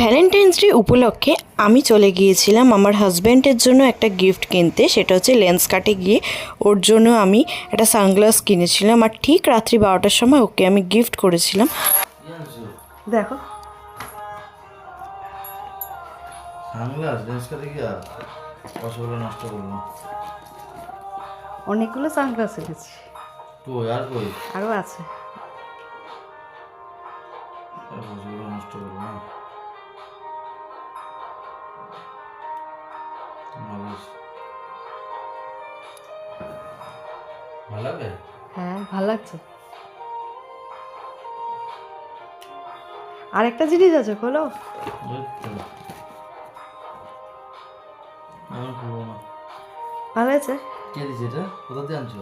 Valentine's day উপলক্ষে আমি চলে গিয়েছিলাম আমার হাজব্যান্ডের জন্য একটা গিফট কিনতে। সেটা হচ্ছে লেন্সকার্টে গিয়ে ওর জন্য আমি একটা সানগ্লাস কিনেছিলাম, আর ঠিক রাত্রি 12টার সময় ওকে আমি গিফট করেছিলাম। দেখো অনেকগুলো সানগ্লাস এনেছি, আরও আছে। হ্যাঁ, ভালো লাগছে। আরেকটা জিনিস আছে, খোলো। ভালো আছে। কে দিছে এটা? কোথা থেকে আনছো?